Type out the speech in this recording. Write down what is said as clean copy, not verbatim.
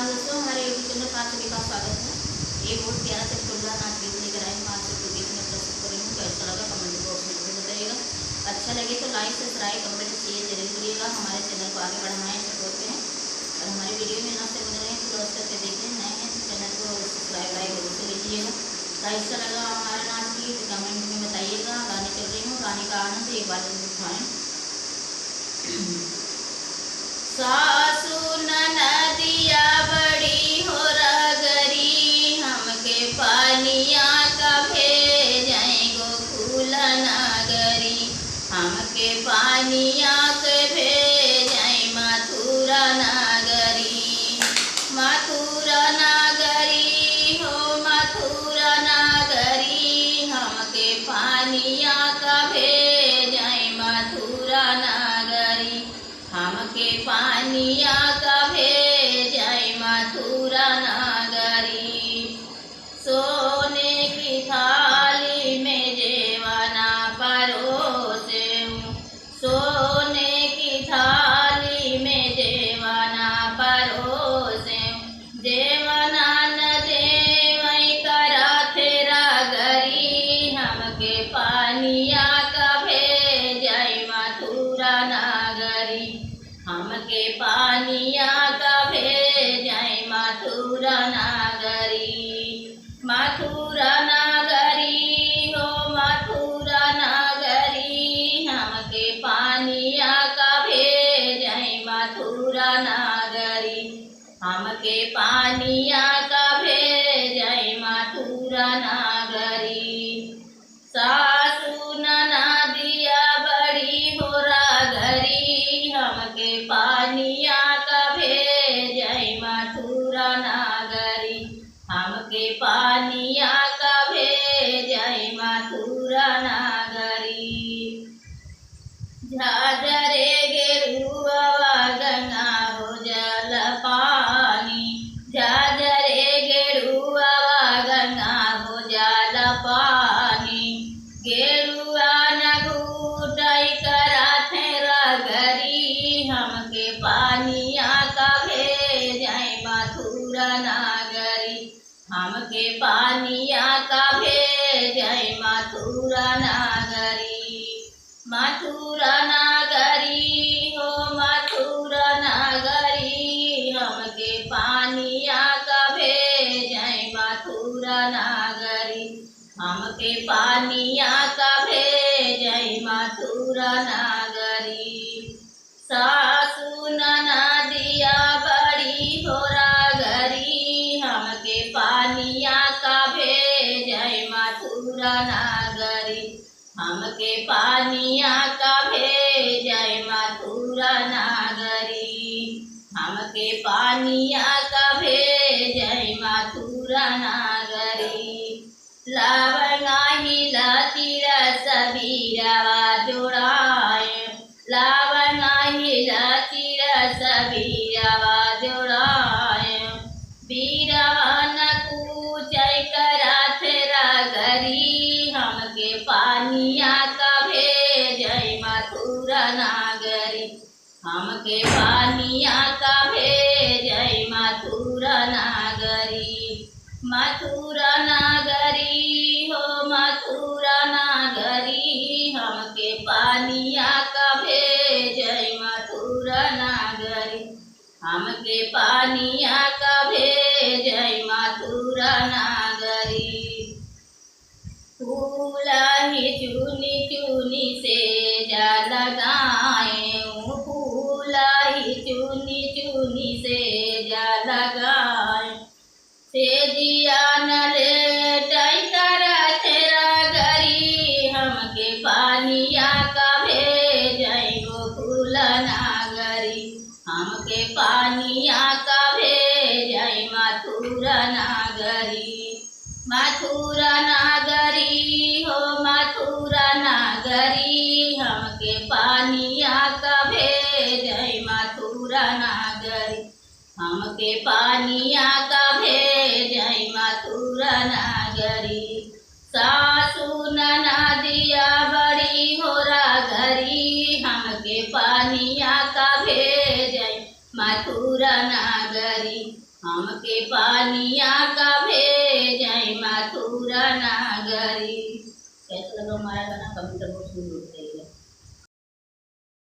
दोस्तों, हमारे YouTube channel पर आप सभी का स्वागत है। ये बहुत प्यारा सा टुल्ला नाच गीत लेकर आए हैं, आप सबको देखने प्रस्तुत कर रही हूँ। कैसा लगा कमेंट बॉक्स में जरूर बताइएगा। अच्छा लगे तो लाइक सब्सक्राइब कमेंट शेयर जरूर करिएगा। हमारे चैनल को आगे बढ़ाएं, सपोर्ट करें और हमारे वीडियो में नए से बने रहें तो क्लोज करके देखें। नए हैं तो चैनल को सब्सक्राइब लाइक जरूर से लीजिएगा। कैसा लगा हमारा नाच गीत कमेंट में बताइएगा। गाने चल रही हूँ, गाने का आनंद एक बार जरूर उठाएँ। सासू ननदिया बड़ी हो रगरी, हमके पानिया का भेजै गोकुल नगरी। हमके पानिया के भेजै मथुरा नगरी। मथुरा नगरी हो मथुरा नगरी, हमके पानिया का भेजै मथुरा नगरी। हमके पानिया का भेजै मथुरा नगरी। सोने की थाली में जेवना परोसे, सोने की थाली में जेवना परोसे। जेवना न देवै करा तेरा गरी, हमके पानिया का भेजै मथुरा नगरी। हमके पानिया का भेजै मथुरा नगरी। मथुरा नगरी हो मथुरा नगरी, हमके पानिया का भेजै मथुरा नगरी। हमके पानिया का भेजै मथुरा नगरी। सासू ननदिया बड़ी हो रगरी, हमके पानिया का भेजै मथुरा नगरी। हमके पानिया का भेजै मथुरा नगरी। झाझरे गेरुआ गंगा हो जल पानी, झाझरे गेरुआ गंगा हो जल पानी। गेरुआ न घूटै करा तेरा गरी, हमके पानिया का भेजै मथुरा नगरी। हमके पानिया का भेजै मथुरा नगरी। मथुरा नगरी हो मथुरा नगरी, हमके पानिया का भेजै मथुरा नगरी। हमके पानिया का भेजै मथुरा नगरी। सासू ननदिया बड़ी हो रगरी, हमके पानिया का भेजै मथुरा नगरी। हमके पानिया का भेजै मथुरा नगरी। हमके पानिया का भेजै मथुरा नगरी। लवंगा हिलती रस बीरवा जोड़ाए, लवंगा हिलती रस बीरवा जोड़ाए। बीरवा न कूचै करा तेरा गरी, हमके पानिया का भेजै मथुरा नगरी। हमके पानिया का भेजै मथुरा नगरी। मथुरा नगरी हो मथुरा नगरी, हमके पानिया का भेजै मथुरा नगरी। हमके पानिया का भेजै मथुरा नगरी। फूल ही चुनी चुनी से जा लगाए, फूल ही चुनी चुनी से जा लगाए। से दिया न लेटै करा तेरा गरी, हमके पानिया का भेजै गोकुल नगरी। हमके पानिया का भेजै मथुरा नगरी। मथुरा नगरी हो मथुरा नगरी, हमके पानिया का भेजै मथुरा नगरी। हमके पानिया का भेजै मथुरा नगरी। सासू ननदिया बड़ी हो रगरी, हमके पानिया का भेजै मथुरा नगरी। हमके पानिया का भेजय मथुरा नागरी। कैसा लगा हमारा गाना, कमेंट करके जरूर।